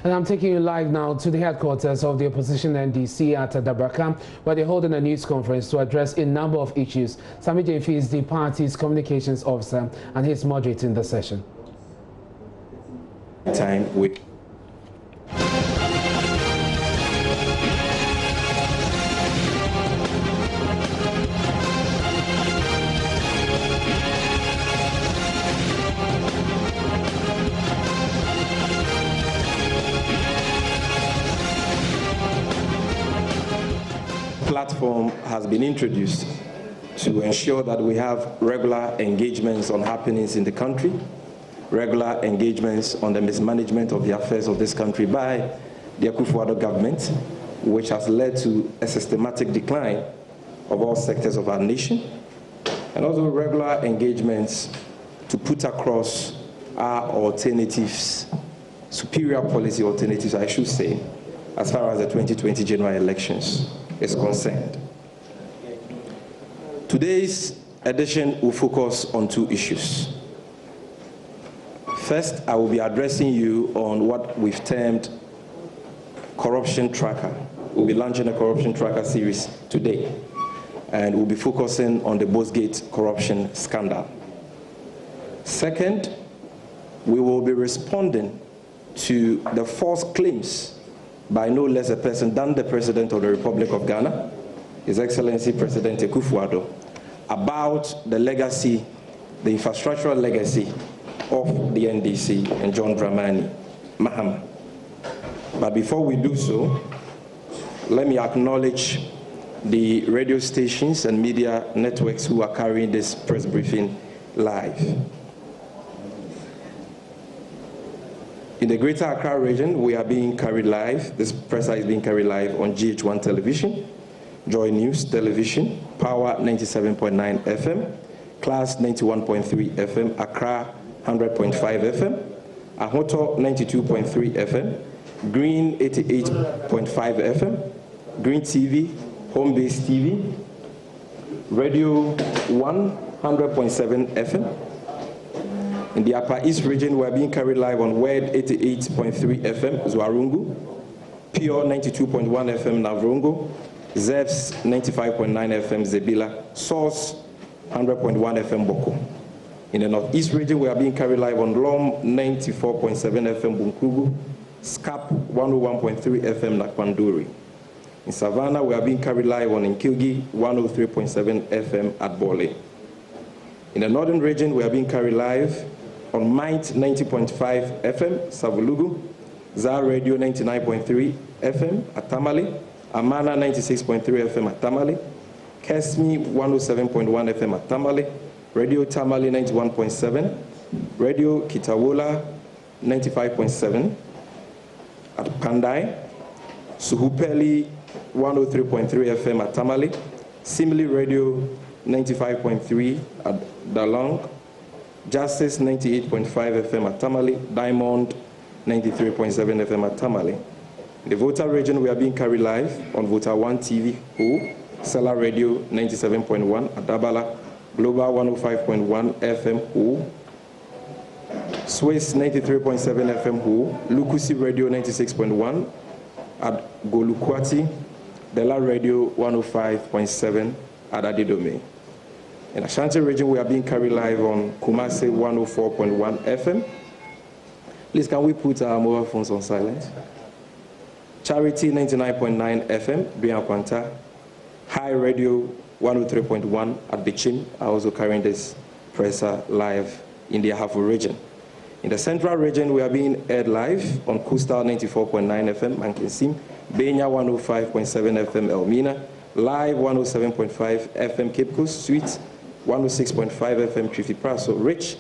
And I'm taking you live now to the headquarters of the opposition NDC at Dabraka, where they're holding a news conference to address a number of issues. Sami Jefi is the party's communications officer, and he's moderating the session. Time with platform has been introduced to ensure that we have regular engagements on happenings in the country, regular engagements on the mismanagement of the affairs of this country by the Akufo-Addo government, which has led to a systematic decline of all sectors of our nation, and also regular engagements to put across our alternatives, superior policy alternatives, I should say, as far as the 2020 general elections is concerned. Today's edition will focus on two issues. First, I will be addressing you on what we've termed Corruption Tracker. We'll be launching a Corruption Tracker series today, and we'll be focusing on the Bosgate corruption scandal. Second, we will be responding to the false claims by no less a person than the President of the Republic of Ghana, His Excellency President Akufo-Addo, about the legacy, the infrastructural legacy of the NDC and John Dramani Mahama. But before we do so, let me acknowledge the radio stations and media networks who are carrying this press briefing live. In the Greater Accra region, we are being carried live. This presser is being carried live on GH1 television, Joy News television, Power 97.9 FM, Class 91.3 FM, Accra 100.5 FM, Ahoto 92.3 FM, Green 88.5 FM, Green TV, Home Base TV, Radio 100.7 FM. In the Upper East region, we are being carried live on WED 88.3 FM, Zwarungu, Pure 92.1 FM, Navrongo, ZEVS 95.9 FM, Zebila, Source 100.1 FM, Boko. In the Northeast region, we are being carried live on LOM 94.7 FM, Bunkrugu, SCAP 101.3 FM, Nakpanduri. In Savannah, we are being carried live on Nkilgi 103.7 FM at Bole. In the Northern region, we are being carried live on Might 90.5 FM, Savulugu, ZAR Radio 99.3 FM at Tamale, Amana 96.3 FM at Tamale, Kesmi 107.1 FM at Tamale, Radio Tamale 91.7, Radio Kitawola 95.7 at Pandai, Suhupeli 103.3 FM at Tamale, Simili Radio 95.3 at Dalong, Justice 98.5 FM at Tamale, Diamond 93.7 FM at Tamale. In the Volta region, we are being carried live on Volta 1 TV, Ho, Sela Radio 97.1 at Dabala, Global 105.1 FM, Ho, Swiss 93.7 FM, Ho, Lukusi Radio 96.1 at Golukwati, Dela Radio 105.7 at Adidome. In Ashanti region, we are being carried live on Kumasi 104.1 FM. Please, can we put our mobile phones on silent? Charity 99.9 FM, Bianquanta. High Radio 103.1 at Bichim, are also carrying this presser live in the Ahafo region. In the Central region, we are being aired live on Coastal 94.9 FM, Mankinsim, Benya 105.7 FM, Elmina, Live 107.5 FM, Cape Coast, Suite 106.5 FM, Trifi Praso, Rich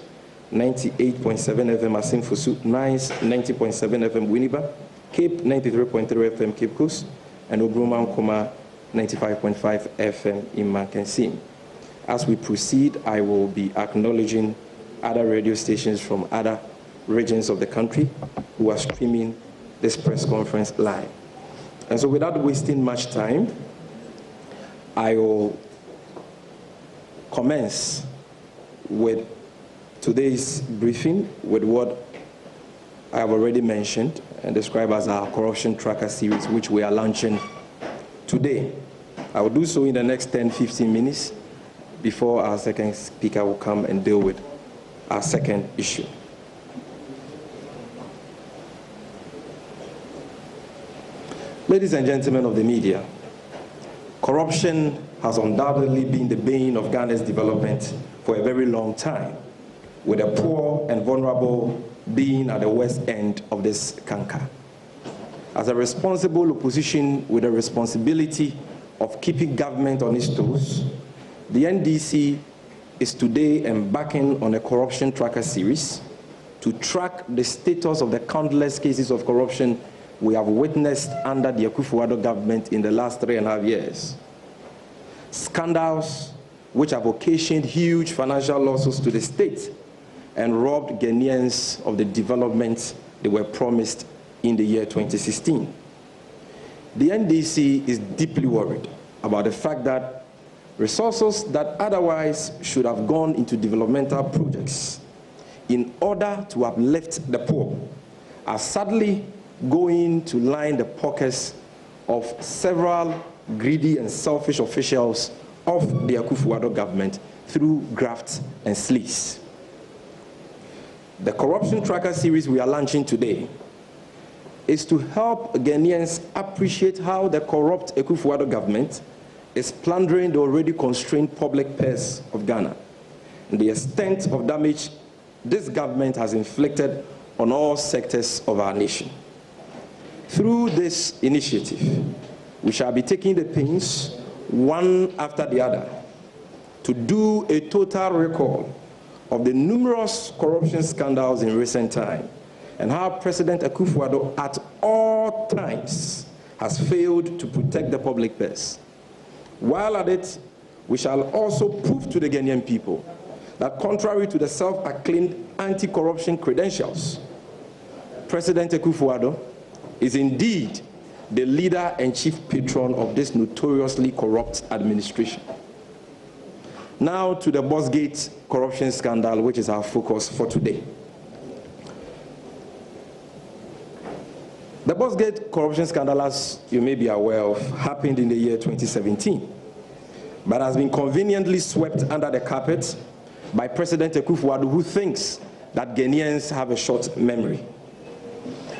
98.7 FM, Asim Fusu, Nice 90.7 FM, Winneba, Cape 93.3 FM, Cape Coast, and Obruma Nkoma 95.5 FM in Mankinsim. As we proceed, I will be acknowledging other radio stations from other regions of the country who are streaming this press conference live. And so without wasting much time, I will commence with today's briefing with what I have already mentioned and described as our Corruption Tracker series, which we are launching today. I will do so in the next 10-15 minutes before our second speaker will come and deal with our second issue. Ladies and gentlemen of the media, corruption has undoubtedly been the bane of Ghana's development for a very long time, with the poor and vulnerable being at the worst end of this canker. As a responsible opposition with a responsibility of keeping government on its toes, the NDC is today embarking on a Corruption Tracker series to track the status of the countless cases of corruption we have witnessed under the Akufo-Addo government in the last 3.5 years. Scandals which have occasioned huge financial losses to the state and robbed Ghanaians of the development they were promised in the year 2016. The NDC is deeply worried about the fact that resources that otherwise should have gone into developmental projects in order to uplift the poor are sadly going to line the pockets of several greedy and selfish officials of the Akufo-Addo government through graft and sleaze. The Corruption Tracker series we are launching today is to help Ghanaians appreciate how the corrupt Akufo-Addo government is plundering the already constrained public purse of Ghana and the extent of damage this government has inflicted on all sectors of our nation. Through this initiative, we shall be taking the pains, one after the other, to do a total recall of the numerous corruption scandals in recent time and how President Akufo-Addo at all times has failed to protect the public purse. While at it, we shall also prove to the Ghanaian people that contrary to the self-acclaimed anti-corruption credentials, President Akufo-Addo is indeed the leader and chief patron of this notoriously corrupt administration. Now to the Bossgate corruption scandal, which is our focus for today. The Bossgate corruption scandal, as you may be aware of, happened in the year 2017, but has been conveniently swept under the carpet by President Akufo-Addo, who thinks that Ghanaians have a short memory.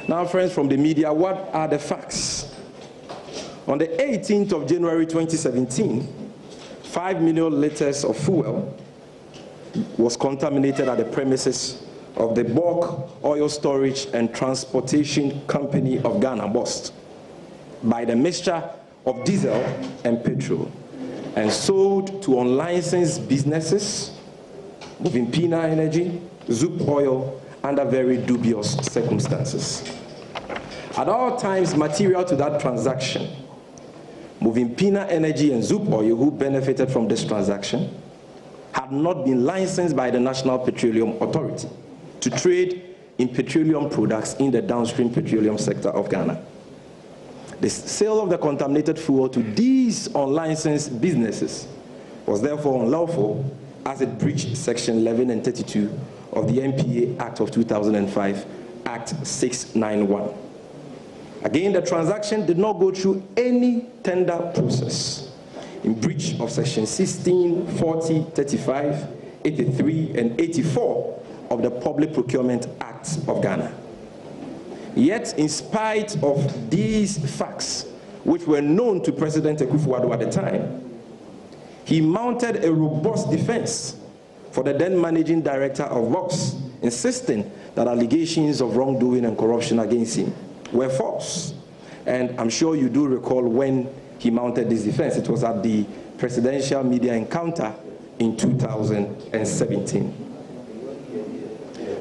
Now, friends from the media, what are the facts? On the 18th of January 2017, 5 million liters of fuel was contaminated at the premises of the Bulk Oil Storage and Transportation Company of Ghana, BOST, by the mixture of diesel and petrol, and sold to unlicensed businesses, Movimpina Energy, Zoop Oil, under very dubious circumstances. At all times material to that transaction, Movimpina Energy and Zoop Oil, who benefited from this transaction, had not been licensed by the National Petroleum Authority to trade in petroleum products in the downstream petroleum sector of Ghana. The sale of the contaminated fuel to these unlicensed businesses was therefore unlawful, as it breached Section 11 and 32 of the NPA Act of 2005, Act 691. Again, the transaction did not go through any tender process, in breach of Section 16, 40, 35, 83, and 84 of the Public Procurement Act of Ghana. Yet, in spite of these facts, which were known to President Akufo-Addo at the time, he mounted a robust defense for the then managing director of Vox, insisting that allegations of wrongdoing and corruption against him were false. And I'm sure you do recall when he mounted this defense. It was at the presidential media encounter in 2017.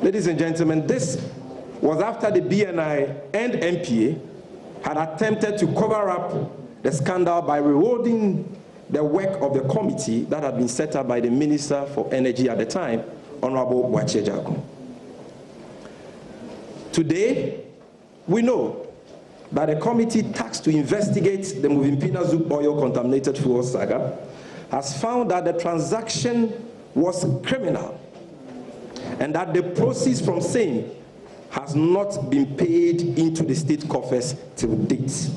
Ladies and gentlemen, this was after the BNI and NPA had attempted to cover up the scandal by rewarding the work of the committee that had been set up by the Minister for Energy at the time, Honorable Boakye Agyarko. Today, we know that a committee tasked to investigate the Movimpina Zoop Oil contaminated fuel saga has found that the transaction was criminal and that the proceeds from same has not been paid into the state coffers till date.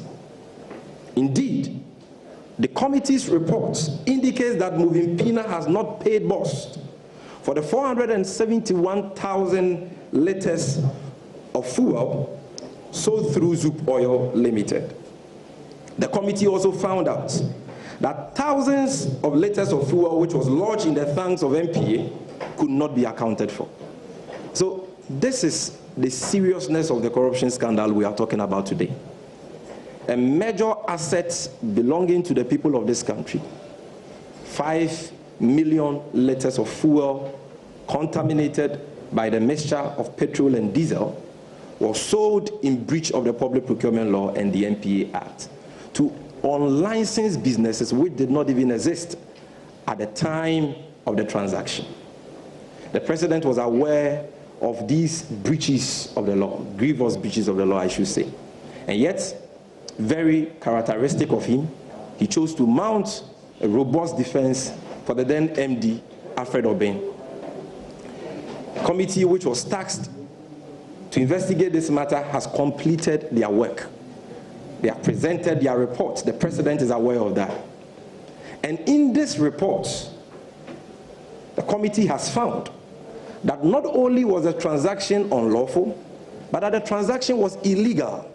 Indeed, the committee's report indicates that Movimpina has not paid BOST for the 471,000 liters of fuel sold through Zoop Oil Limited. The committee also found out that thousands of liters of fuel which was lodged in the tanks of MPA could not be accounted for. So this is the seriousness of the corruption scandal we are talking about today. A major asset belonging to the people of this country, 5 million liters of fuel contaminated by the mixture of petrol and diesel, was sold in breach of the Public Procurement Law and the MPA Act to unlicensed businesses which did not even exist at the time of the transaction. The President was aware of these breaches of the law, grievous breaches of the law, I should say. And yet, very characteristic of him, he chose to mount a robust defense for the then MD, Alfred Obeng. Committee which was tasked to investigate this matter has completed their work. They have presented their report. The President is aware of that. And in this report, the committee has found that not only was the transaction unlawful, but that the transaction was illegal.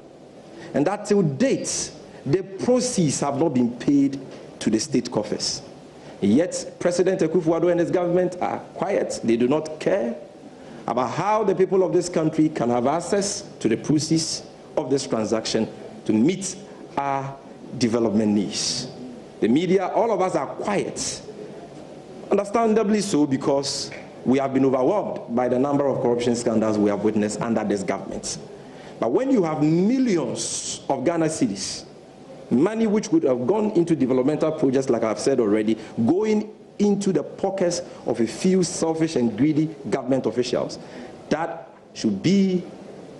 And that till date, the proceeds have not been paid to the state coffers. Yet, President Akufo-Addo and his government are quiet. They do not care about how the people of this country can have access to the proceeds of this transaction to meet our development needs. The media, all of us are quiet. Understandably so, because we have been overwhelmed by the number of corruption scandals we have witnessed under this government. But when you have millions of Ghana cedis, money which would have gone into developmental projects, like I've said already, going into the pockets of a few selfish and greedy government officials, that should be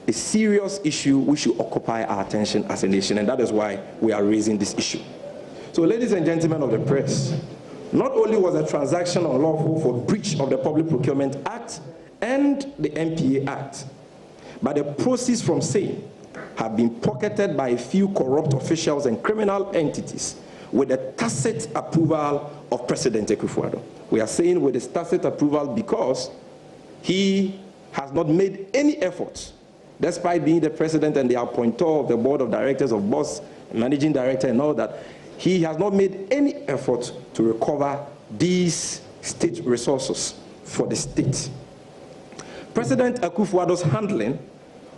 a serious issue which should occupy our attention as a nation, and that is why we are raising this issue. So, ladies and gentlemen of the press, not only was the transaction unlawful for breach of the Public Procurement Act and the MPA Act, but the proceeds from same have been pocketed by a few corrupt officials and criminal entities with the tacit approval of President Akufo-Addo. We are saying with his tacit approval because he has not made any efforts, despite being the president and the appointer of the board of directors of BOST, managing director and all that. He has not made any effort to recover these state resources for the state. President Akufo-Addo's handling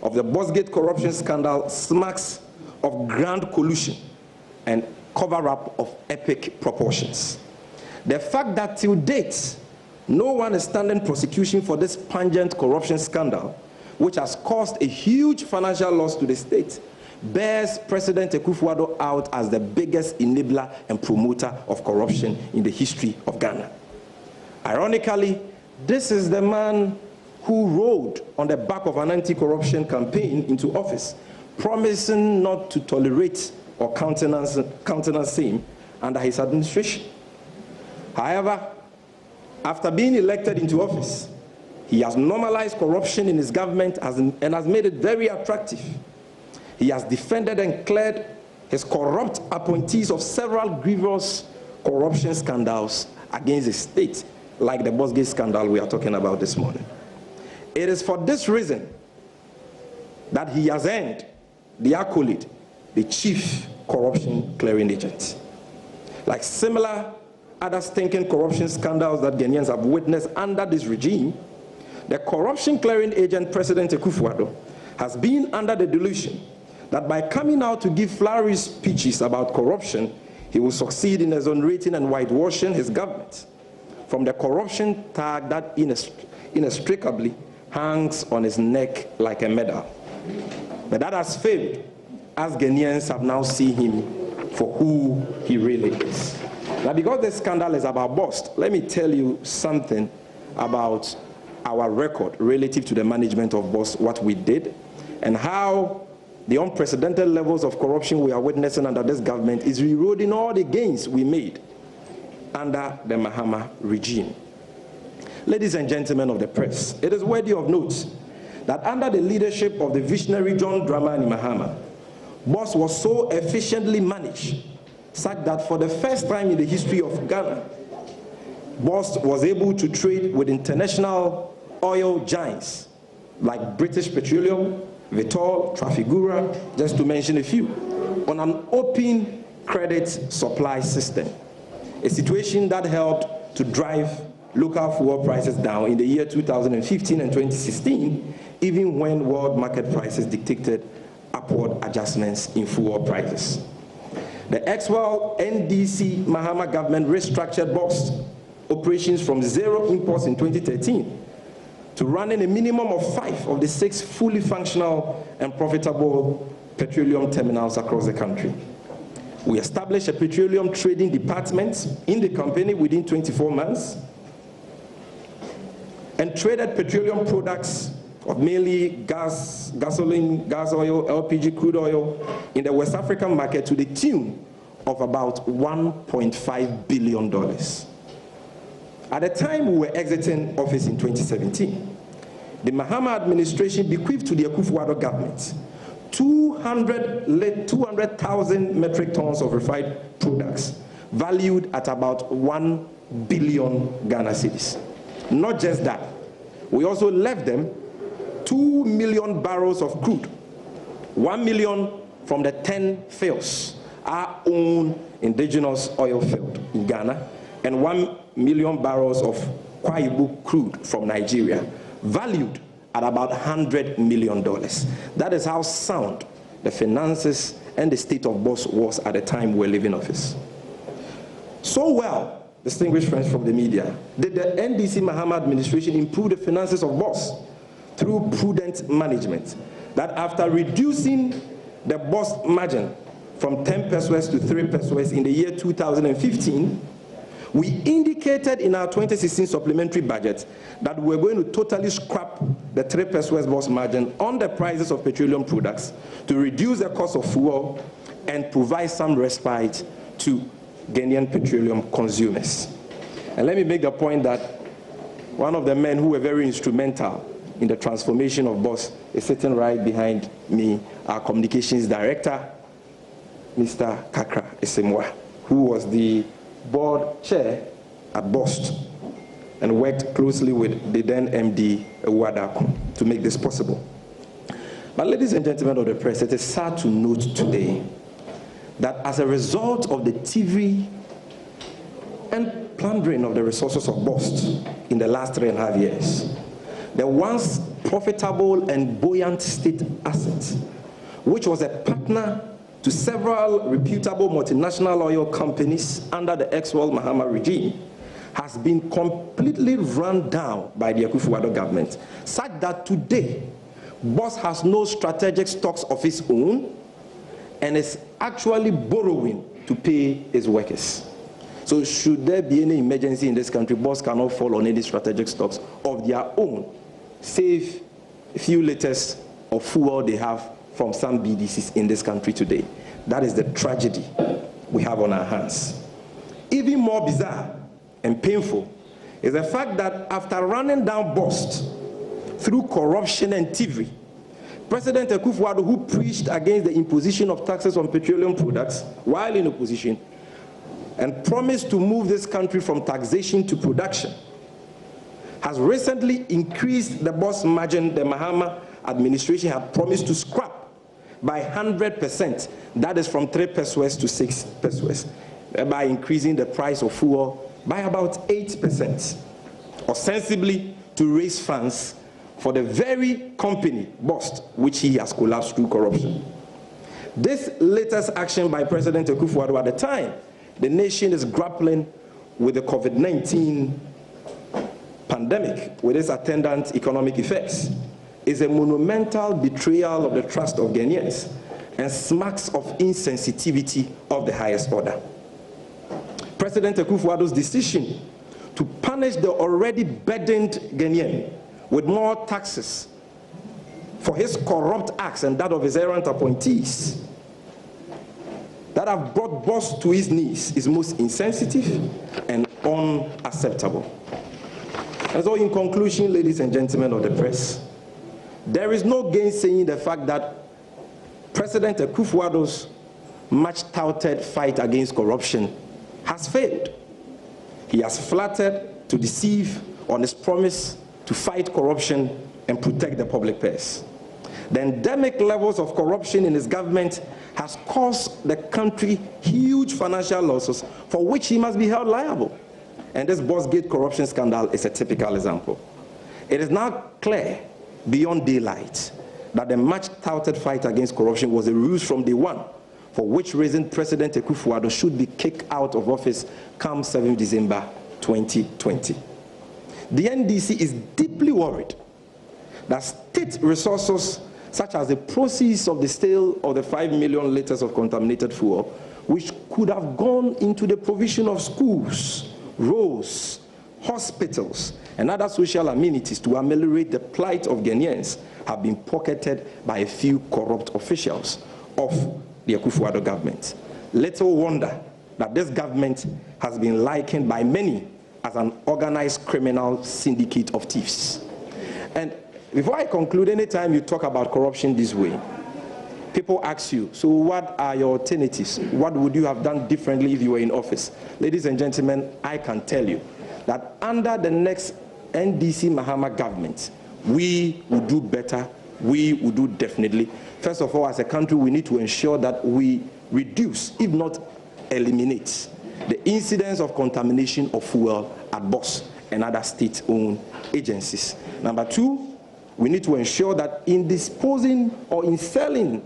of the Bosgate corruption scandal smacks of grand collusion and cover-up of epic proportions. The fact that till date, no one is standing prosecution for this pungent corruption scandal, which has caused a huge financial loss to the state, bears President Akufo-Addo out as the biggest enabler and promoter of corruption in the history of Ghana. Ironically, this is the man who rode on the back of an anti-corruption campaign into office, promising not to tolerate or countenance same under his administration. However, after being elected into office, he has normalized corruption in his government and has made it very attractive. He has defended and cleared his corrupt appointees of several grievous corruption scandals against the state, like the Bosgate scandal we are talking about this morning. It is for this reason that he has earned the accolade, the chief corruption clearing agent. Like similar other stinking corruption scandals that Ghanaians have witnessed under this regime, the corruption clearing agent, President Akufo-Addo, has been under the delusion that by coming out to give flowery speeches about corruption, he will succeed in exonerating and whitewashing his government from the corruption tag that inextricably hangs on his neck like a medal. But that has failed, as Ghanaians have now seen him for who he really is. Now, because this scandal is about BOST, let me tell you something about our record relative to the management of BOST, what we did, and how the unprecedented levels of corruption we are witnessing under this government is eroding all the gains we made under the Mahama regime. Ladies and gentlemen of the press, it is worthy of note that under the leadership of the visionary John Dramani Mahama, BOSS was so efficiently managed such that for the first time in the history of Ghana, BOSS was able to trade with international oil giants like British Petroleum, Vitol, Trafigura, just to mention a few, on an open credit supply system, a situation that helped to drive local fuel prices down in the year 2015 and 2016, even when world market prices dictated upward adjustments in fuel prices. The Exwell NDC Mahama government restructured BOSS operations from zero imports in 2013 to running a minimum of 5 of the 6 fully functional and profitable petroleum terminals across the country. We established a petroleum trading department in the company within 24 months and traded petroleum products of mainly gas, gasoline, gas oil, LPG, crude oil in the West African market to the tune of about $1.5 billion. At the time we were exiting office in 2017, the Mahama administration bequeathed to the Akufo-Addo government 200,000 metric tons of refined products valued at about 1 billion Ghana cedis. Not just that, we also left them 2 million barrels of crude, 1 million from the 10 fields, our own indigenous oil field in Ghana, and 1 million barrels of Kwaibu crude from Nigeria, valued at about $100 million. That is how sound the finances and the state of BOSS was at the time we were leaving office. So well, distinguished friends from the media, did the NDC Mahama administration improve the finances of BOSS through prudent management, that after reducing the BOSS margin from 10 pesos to 3 pesos in the year 2015, we indicated in our 2016 supplementary budget that we were going to totally scrap the 3 pesos BOSS margin on the prices of petroleum products to reduce the cost of fuel and provide some respite to Ghanaian petroleum consumers. And let me make the point that one of the men who were very instrumental in the transformation of BOSS is sitting right behind me, our communications director, Mr. Kakra Esemwa, who was the board chair at BOSS and worked closely with the then MD Wadako to make this possible. But ladies and gentlemen of the press, it is sad to note today that as a result of the TV and plundering of the resources of BOSS in the last 3.5 years, the once profitable and buoyant state asset, which was a partner to several reputable multinational oil companies under the Exwell Mahama regime, has been completely run down by the Akufo-Addo government, such that today, BOSS has no strategic stocks of its own and is actually borrowing to pay its workers. So should there be any emergency in this country, BOSS cannot fall on any strategic stocks of their own, save a few liters of fuel they have from some BDCs in this country today. That is the tragedy we have on our hands. Even more bizarre and painful is the fact that after running down BOSS through corruption and thievery, President Akufo-Addo, who preached against the imposition of taxes on petroleum products while in opposition and promised to move this country from taxation to production, has recently increased the BOSS margin the Mahama administration had promised to scrap by 100%. That is from 3 pesos to 6 pesos, by increasing the price of fuel by about 8%, ostensibly to raise funds for the very company, BOSS, which he has collapsed through corruption. This latest action by President Akufo-Addo at the time the nation is grappling with the COVID-19 pandemic, with its attendant economic effects, is a monumental betrayal of the trust of Ghanaians and smacks of insensitivity of the highest order. President Akufo-Addo's decision to punish the already burdened Ghanaian with more taxes for his corrupt acts and that of his errant appointees that have brought BOSS to his knees is most insensitive and unacceptable. And so in conclusion, ladies and gentlemen of the press, There is no gainsaying the fact that President Akufo-Addo's much-touted fight against corruption has failed. He has flattered to deceive on his promise to fight corruption and protect the public purse. The endemic levels of corruption in his government has caused the country huge financial losses for which he must be held liable. And this Bossgate corruption scandal is a typical example. It is now clear beyond daylight that the much-touted fight against corruption was a ruse from day one, for which reason President Akufo-Addo should be kicked out of office come 7 December 2020. The NDC is deeply worried that state resources such as the proceeds of the sale of the 5 million liters of contaminated fuel, which could have gone into the provision of schools, roads, hospitals, and other social amenities to ameliorate the plight of Ghanaians, have been pocketed by a few corrupt officials of the Akufo-Addo government. Little wonder that this government has been likened by many as an organized criminal syndicate of thieves. And before I conclude, anytime you talk about corruption this way, people ask you, so what are your alternatives? What would you have done differently if you were in office? Ladies and gentlemen, I can tell you that under the next NDC Mahama government, we will do better, we will do definitely. First of all, as a country, we need to ensure that we reduce, if not eliminate, the incidence of contamination of fuel at BOSS and other state-owned agencies. Number two, we need to ensure that in disposing or in selling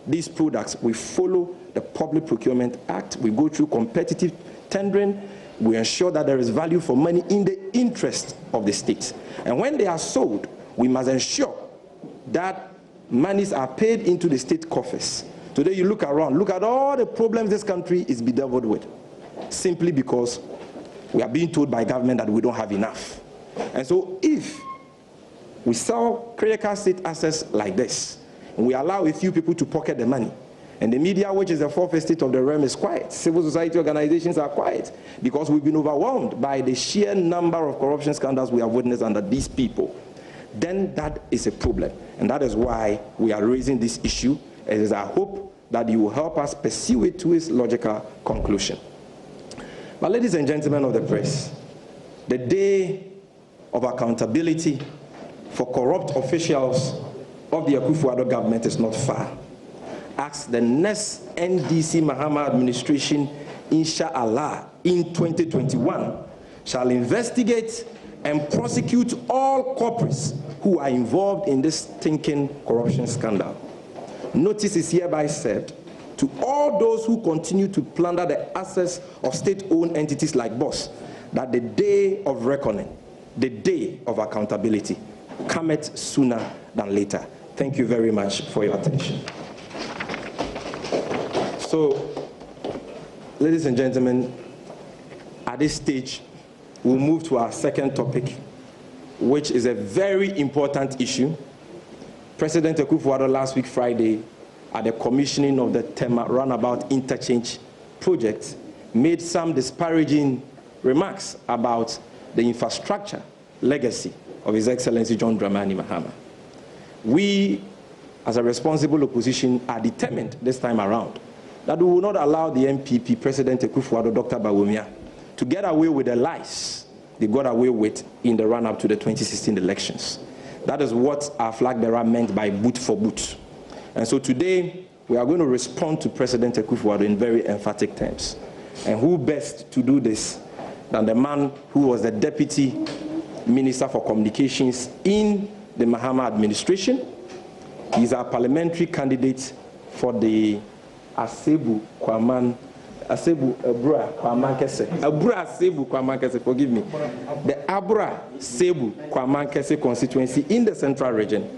these products, we follow the Public Procurement Act, we go through competitive tendering, we ensure that there is value for money in the interest of the state. And when they are sold, we must ensure that monies are paid into the state coffers. Today you look around, look at all the problems this country is bedeviled with, simply because we are being told by government that we don't have enough. And so if we sell critical state assets like this, and we allow a few people to pocket the money, and the media, which is the fourth estate of the realm, is quiet. Civil society organizations are quiet because we've been overwhelmed by the sheer number of corruption scandals we have witnessed under these people. Then that is a problem. And that is why we are raising this issue. It is our hope that you will help us pursue it to its logical conclusion. But ladies and gentlemen of the press, the day of accountability for corrupt officials of the Akufo-Addo government is not far. Ask the next NDC Mahama administration, inshallah, in 2021, shall investigate and prosecute all culprits who are involved in this stinking corruption scandal. Notice is hereby served to all those who continue to plunder the assets of state-owned entities like BOSS, that the day of reckoning, the day of accountability, cometh sooner than later. Thank you very much for your attention. So, ladies and gentlemen, at this stage, we'll move to our second topic, which is a very important issue. President Akufo-Addo last week Friday, at the commissioning of the Tema Runabout Interchange project, made some disparaging remarks about the infrastructure legacy of His Excellency John Dramani Mahama. We, as a responsible opposition, are determined this time around that we will not allow the NPP, President Akufo-Addo, Dr. Bawumia, to get away with the lies they got away with in the run-up to the 2016 elections. That is what our flag bearer meant by boot for boot. And so today, we are going to respond to President Akufo-Addo in very emphatic terms. And who best to do this than the man who was the Deputy Minister for Communications in the Mahama administration. He's our parliamentary candidate for the Asebu Kwaman, Asebu Abura Kwaman Kese. Abura Asebu Kwaman Kese, forgive me. The Abura Sebu Kwaman Kese constituency in the Central Region.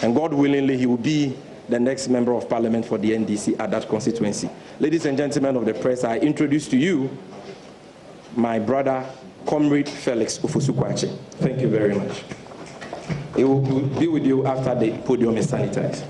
And God willingly, he will be the next member of parliament for the NDC at that constituency. Ladies and gentlemen of the press, I introduce to you my brother, Comrade Felix Ofosu-Kwakye. Thank you very much. He will be with you after the podium is sanitized.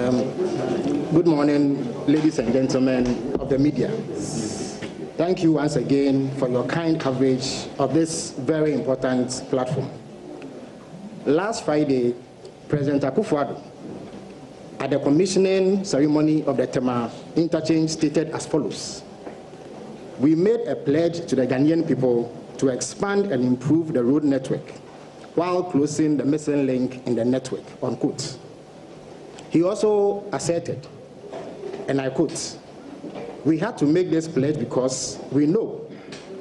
Good morning, ladies and gentlemen of the media. Thank you once again for your kind coverage of this very important platform. Last Friday, President Akufo-Addo, at the commissioning ceremony of the Tema interchange, stated as follows: "We made a pledge to the Ghanaian people to expand and improve the road network while closing the missing link in the network," unquote. He also asserted, and I quote, "We had to make this pledge because we know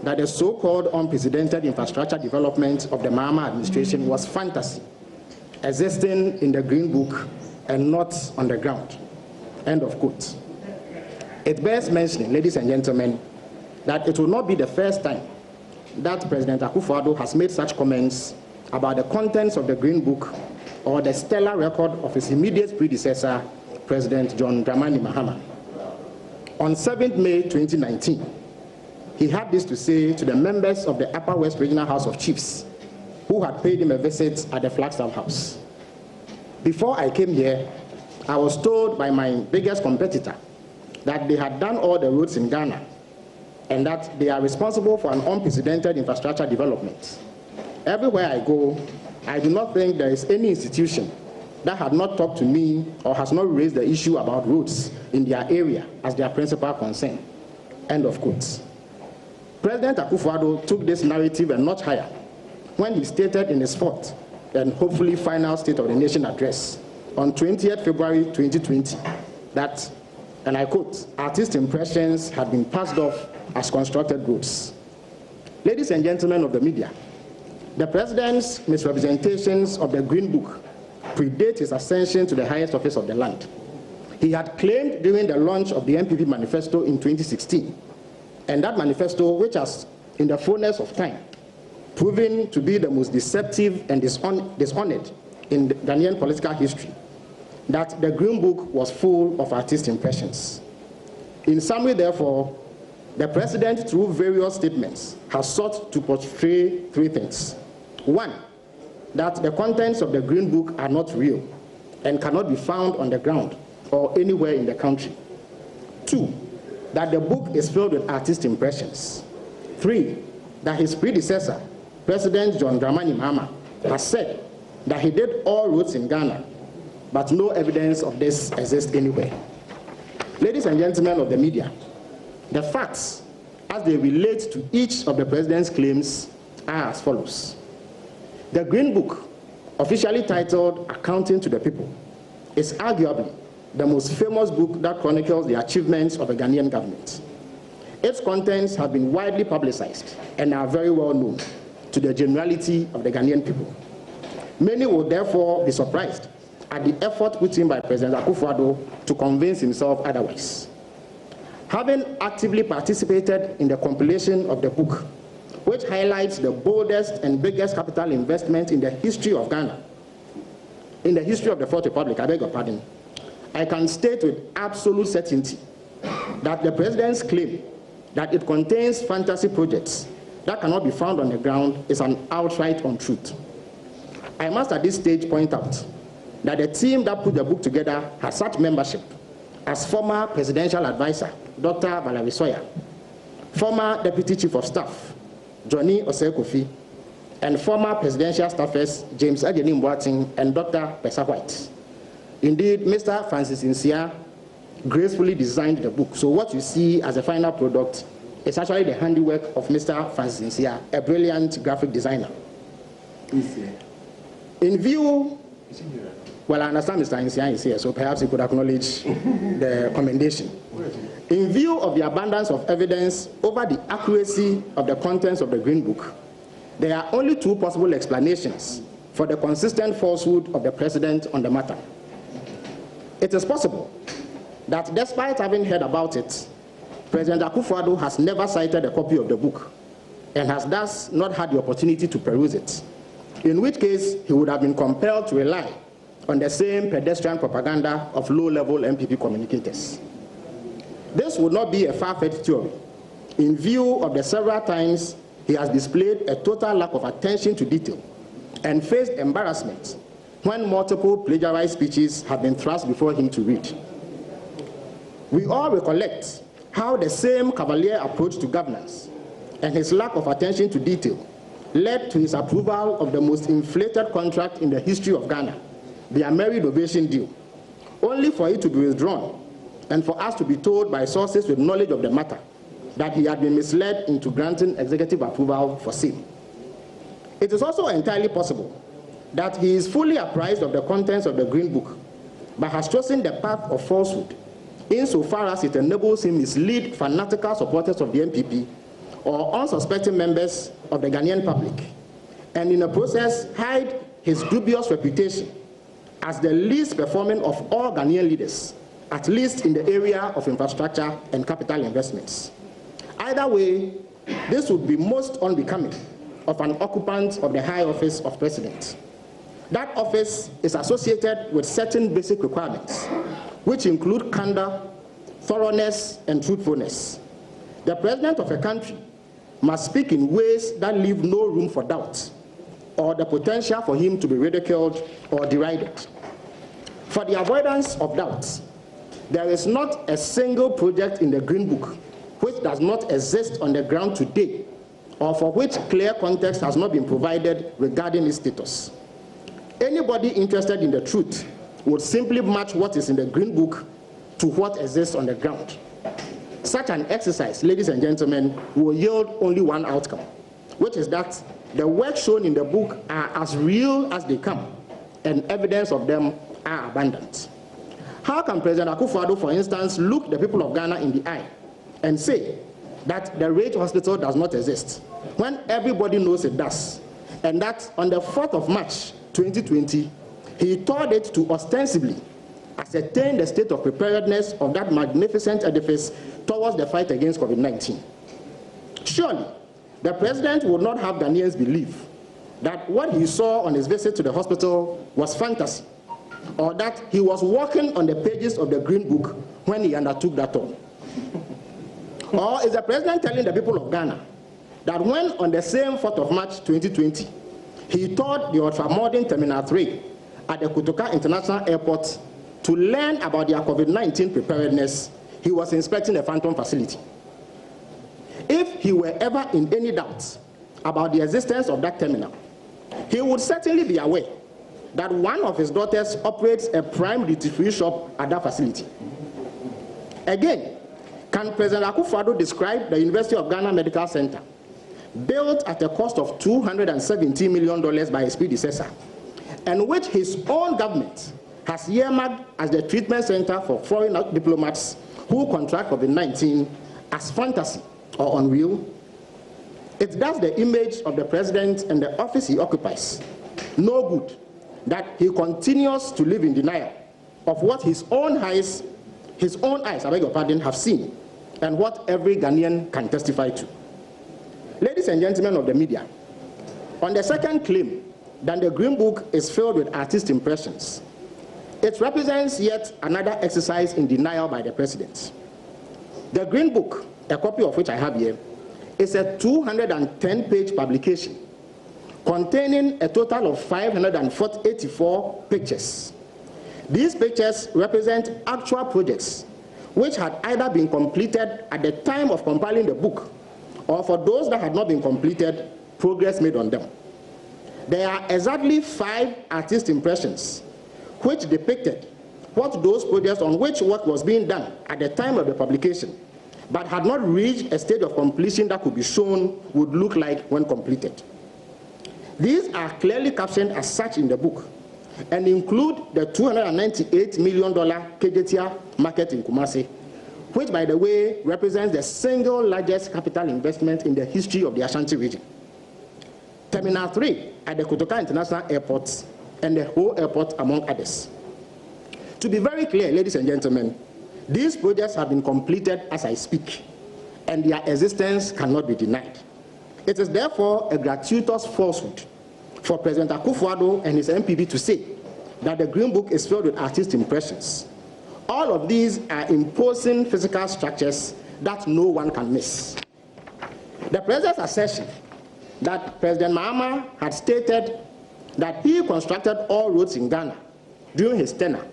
that the so-called unprecedented infrastructure development of the Mahama administration was fantasy, existing in the Green Book and not on the ground," end of quote. It bears mentioning, ladies and gentlemen, that it will not be the first time that President Akufo-Addo has made such comments about the contents of the Green Book or the stellar record of his immediate predecessor, President John Dramani Mahama. On 7th May 2019, he had this to say to the members of the Upper West Regional House of Chiefs who had paid him a visit at the Flagstaff House. "Before I came here, I was told by my biggest competitor that they had done all the roads in Ghana and that they are responsible for an unprecedented infrastructure development. Everywhere I go, I do not think there is any institution that had not talked to me or has not raised the issue about roads in their area as their principal concern," end of quote. President Akufo-Addo took this narrative a notch higher when he stated in his fourth and hopefully final State of the Nation address on 20th February 2020 that, and I quote, "Artist impressions had been passed off as constructed roads." Ladies and gentlemen of the media, the President's misrepresentations of the Green Book predate his ascension to the highest office of the land. He had claimed during the launch of the NPP manifesto in 2016, and that manifesto, which has, in the fullness of time, proven to be the most deceptive and dishonored in Ghanaian political history, that the Green Book was full of artist impressions. In summary, therefore, the President, through various statements, has sought to portray three things. One, that the contents of the Green Book are not real and cannot be found on the ground or anywhere in the country. Two, that the book is filled with artist impressions. Three, that his predecessor, President John Dramani Mahama, has said that he did all roads in Ghana, but no evidence of this exists anywhere. Ladies and gentlemen of the media, the facts as they relate to each of the President's claims are as follows. The Green Book, officially titled Accounting to the People, is arguably the most famous book that chronicles the achievements of the Ghanaian government. Its contents have been widely publicized and are very well known to the generality of the Ghanaian people. Many will therefore be surprised at the effort put in by President Akufo-Addo to convince himself otherwise. Having actively participated in the compilation of the book, which highlights the boldest and biggest capital investment in the history of Ghana, in the history of the Fourth Republic, I beg your pardon, I can state with absolute certainty that the President's claim that it contains fantasy projects that cannot be found on the ground is an outright untruth. I must at this stage point out that the team that put the book together has such membership as former presidential advisor, Dr. Valerie Sawyer, former Deputy Chief of Staff, Johnny Osei Kofi, and former presidential staffers, James Adjani Mboating and Dr. Pesa White. Indeed, Mr. Francis Nsia gracefully designed the book. So what you see as a final product is actually the handiwork of Mr. Francis Nsia, a brilliant graphic designer. In view, well, I understand Mr. Nsia is here, so perhaps he could acknowledge the commendation. In view of the abundance of evidence over the accuracy of the contents of the Green Book, there are only two possible explanations for the consistent falsehood of the President on the matter. It is possible that despite having heard about it, President Akufo-Addo has never cited a copy of the book and has thus not had the opportunity to peruse it, in which case he would have been compelled to rely on the same pedestrian propaganda of low-level MPP communicators. This would not be a far-fetched theory, in view of the several times he has displayed a total lack of attention to detail and faced embarrassment when multiple plagiarized speeches have been thrust before him to read. We all recollect how the same cavalier approach to governance and his lack of attention to detail led to his approval of the most inflated contract in the history of Ghana, the Ameri Innovation Deal, only for it to be withdrawn and for us to be told by sources with knowledge of the matter that he had been misled into granting executive approval for sale. It is also entirely possible that he is fully apprised of the contents of the Green Book, but has chosen the path of falsehood insofar as it enables him mislead fanatical supporters of the NPP or unsuspecting members of the Ghanaian public, and in the process hide his dubious reputation as the least performing of all Ghanaian leaders, at least in the area of infrastructure and capital investments. Either way, this would be most unbecoming of an occupant of the high office of president. That office is associated with certain basic requirements, which include candor, thoroughness, and truthfulness. The president of a country must speak in ways that leave no room for doubt or the potential for him to be ridiculed or derided. For the avoidance of doubts, there is not a single project in the Green Book which does not exist on the ground today or for which clear context has not been provided regarding its status. Anybody interested in the truth would simply match what is in the Green Book to what exists on the ground. Such an exercise, ladies and gentlemen, will yield only one outcome, which is that the work shown in the book are as real as they come, and evidence of them are abundant. How can President Akufo-Addo, for instance, look the people of Ghana in the eye and say that the Rage Hospital does not exist, when everybody knows it does, and that on the 4th of March 2020, he toured it to ostensibly ascertain the state of preparedness of that magnificent edifice towards the fight against COVID-19. Surely, the president would not have Ghanaians believe that what he saw on his visit to the hospital was fantasy, or that he was walking on the pages of the Green Book when he undertook that tour. Or is the president telling the people of Ghana that when on the same 4th of March 2020, he toured the ultramodern Terminal 3 at the Kotoka International Airport to learn about their COVID-19 preparedness, he was inspecting a phantom facility? If he were ever in any doubt about the existence of that terminal, he would certainly be aware that one of his daughters operates a prime duty-free shop at that facility. Again, can President Akufo-Addo describe the University of Ghana Medical Center, built at a cost of $217 million by his predecessor, and which his own government has earmarked as the treatment center for foreign diplomats who contract COVID-19, as fantasy or unreal? It does the image of the president and the office he occupies no good that he continues to live in denial of what his own eyes, I beg your pardon, have seen, and what every Ghanaian can testify to. Ladies and gentlemen of the media, on the second claim that the Green Book is filled with artist impressions, it represents yet another exercise in denial by the president. The Green Book, a copy of which I have here, is a 210-page publication containing a total of 584 pictures. These pictures represent actual projects which had either been completed at the time of compiling the book, or for those that had not been completed, progress made on them. There are exactly 5 artist impressions which depicted what those projects on which work was being done at the time of the publication, but had not reached a stage of completion that could be shown would look like when completed. These are clearly captioned as such in the book, and include the $298 million Kejetia market in Kumasi, which, by the way, represents the single largest capital investment in the history of the Ashanti region. Terminal 3 at the Kotoka International Airport, and the whole airport, among others. To be very clear, ladies and gentlemen, these projects have been completed as I speak, and their existence cannot be denied. It is therefore a gratuitous falsehood for President Akufo-Addo and his MPP to say that the Green Book is filled with artist impressions. All of these are imposing physical structures that no one can miss. The president's assertion that President Mahama had stated that he constructed all roads in Ghana during his tenure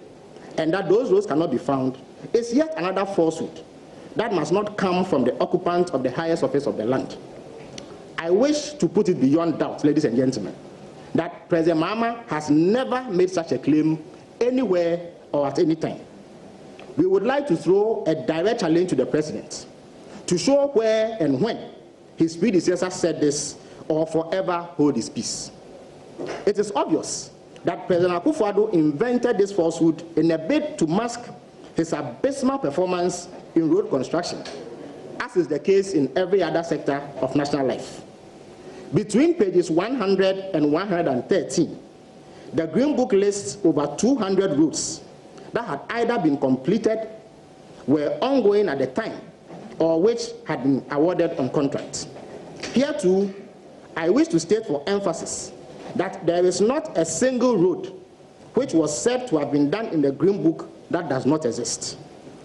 and that those roads cannot be found is yet another falsehood that must not come from the occupant of the highest office of the land. I wish to put it beyond doubt, ladies and gentlemen, that President Mahama has never made such a claim anywhere or at any time. We would like to throw a direct challenge to the president to show where and when his predecessor said this or forever hold his peace. It is obvious that President Akufo-Addo invented this falsehood in a bid to mask his abysmal performance in road construction, as is the case in every other sector of national life. Between pages 100 and 113, the Green Book lists over 200 roads that had either been completed, were ongoing at the time, or which had been awarded on contract. Here too, I wish to state for emphasis that there is not a single road which was said to have been done in the Green Book that does not exist.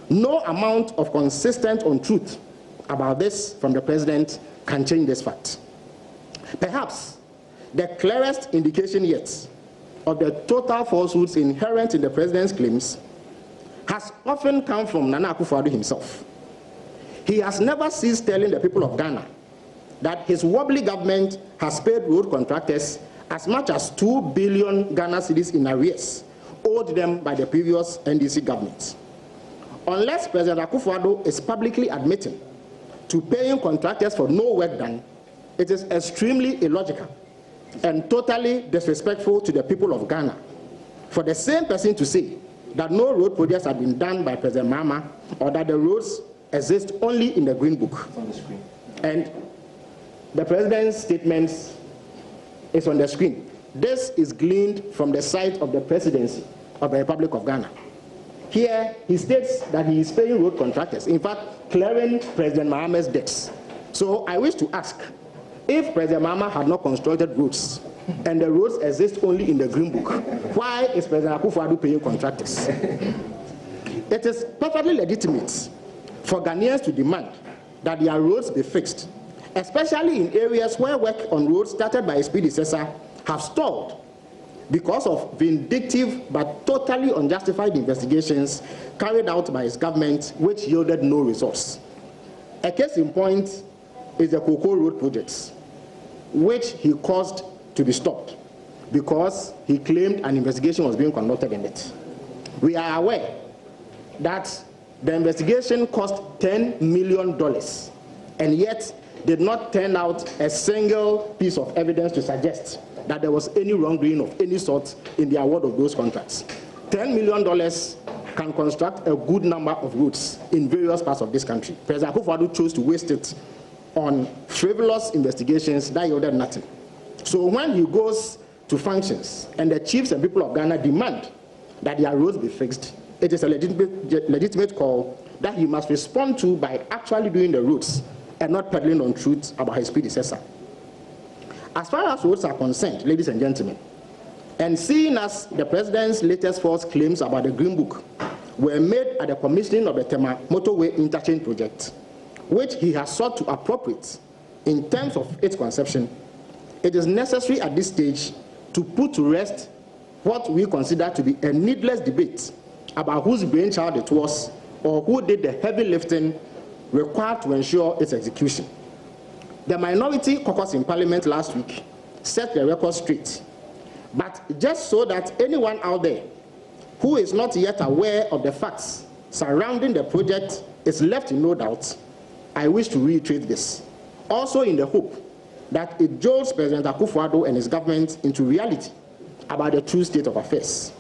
No amount of consistent untruth about this from the president can change this fact. Perhaps the clearest indication yet of the total falsehoods inherent in the president's claims has often come from Nana Akufo-Addo himself. He has never ceased telling the people of Ghana that his wobbly government has paid road contractors as much as 2 billion Ghana cedis in arrears owed them by the previous NDC government. Unless President Akufo-Addo is publicly admitting to paying contractors for no work done, it is extremely illogical and totally disrespectful to the people of Ghana for the same person to say that no road projects have been done by President Mahama or that the roads exist only in the Green Book. It's on the screen. And the president's statements is on the screen. This is gleaned from the site of the presidency of the Republic of Ghana. Here, he states that he is paying road contractors, in fact, clearing President Mahama's debts. So I wish to ask, if President Mahama had not constructed roads and the roads exist only in the Green Book, why is President Akufo-Addo paying contractors? It is perfectly legitimate for Ghanaians to demand that their roads be fixed, especially in areas where work on roads started by his predecessor have stalled because of vindictive but totally unjustified investigations carried out by his government which yielded no results. A case in point is the Cocoa Road projects, which he caused to be stopped because he claimed an investigation was being conducted in it. We are aware that the investigation cost $10 million and yet did not turn out a single piece of evidence to suggest that there was any wrongdoing of any sort in the award of those contracts. $10 million can construct a good number of roads in various parts of this country. President Akufo-Addo chose to waste it on frivolous investigations that yielded nothing. So when he goes to functions and the chiefs and people of Ghana demand that their roads be fixed, it is a legitimate call that he must respond to by actually doing the roads and not peddling on truth about his predecessor. As far as roads are concerned, ladies and gentlemen, and seeing as the president's latest false claims about the Green Book were made at the commissioning of the Tema Motorway Interchange project, which he has sought to appropriate in terms of its conception, it is necessary at this stage to put to rest what we consider to be a needless debate about whose brainchild it was or who did the heavy lifting required to ensure its execution. The minority caucus in Parliament last week set the record straight, but just so that anyone out there who is not yet aware of the facts surrounding the project is left in no doubt, I wish to reiterate this, also in the hope that it jolts President Akufo-Addo and his government into reality about the true state of affairs.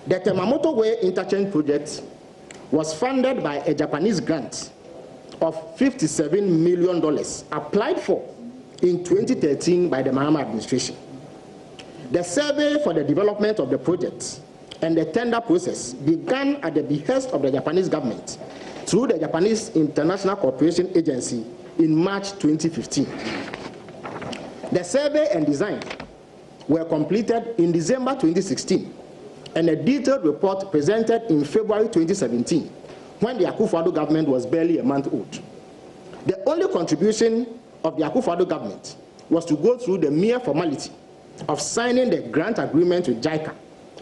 The Tema Motorway Interchange project was funded by a Japanese grant of $57 million applied for in 2013 by the Mahama administration. The survey for the development of the project and the tender process began at the behest of the Japanese government through the Japanese International Cooperation Agency in March 2015. The survey and design were completed in December 2016, and a detailed report presented in February 2017, when the Akufo-Addo government was barely a month old. The only contribution of the Akufo-Addo government was to go through the mere formality of signing the grant agreement with JICA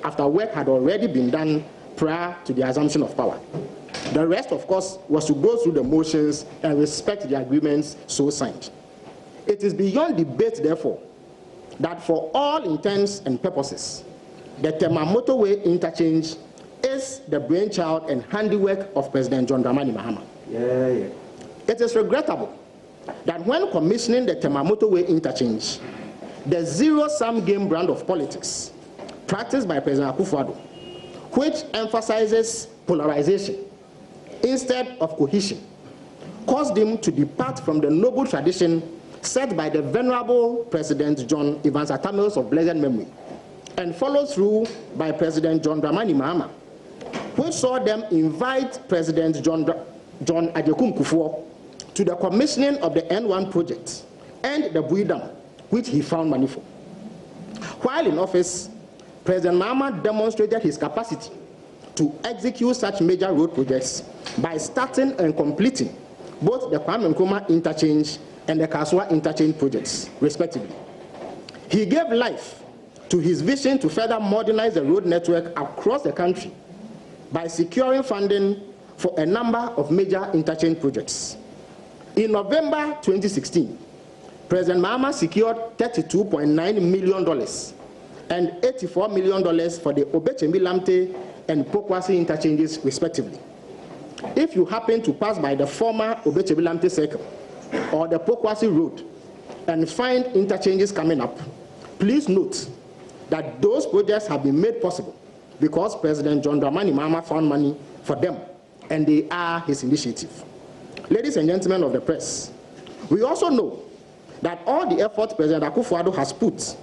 after work had already been done prior to the assumption of power. The rest, of course, was to go through the motions and respect the agreements so signed. It is beyond debate, therefore, that for all intents and purposes, the Tema Motorway interchange is the brainchild and handiwork of President John Dramani Mahama. It is regrettable that when commissioning the Tema Motorway interchange, the zero-sum game brand of politics practiced by President Akufo-Addo, which emphasizes polarization instead of cohesion, caused him to depart from the noble tradition set by the venerable President John Evans Atta Mills of blessed memory, and followed through by President John Dramani Mahama, which saw them invite President John Agyekum Kufuor to the commissioning of the N1 project and the Bui Dam, which he found money for. While in office, President Mahama demonstrated his capacity to execute such major road projects by starting and completing both the Kwame Nkrumah interchange and the Kasua interchange projects, respectively. He gave life to his vision to further modernize the road network across the country by securing funding for a number of major interchange projects. In November 2016, President Mahama secured $32.9 million and $84 million for the Obechemi-Lamte and Pokwasi interchanges, respectively. If you happen to pass by the former Obechemi-Lamte circle or the Pokwasi road and find interchanges coming up, please note that those projects have been made possible because President John Dramani Mahama found money for them, and they are his initiative. Ladies and gentlemen of the press, we also know that all the effort President Akufo-Addo has put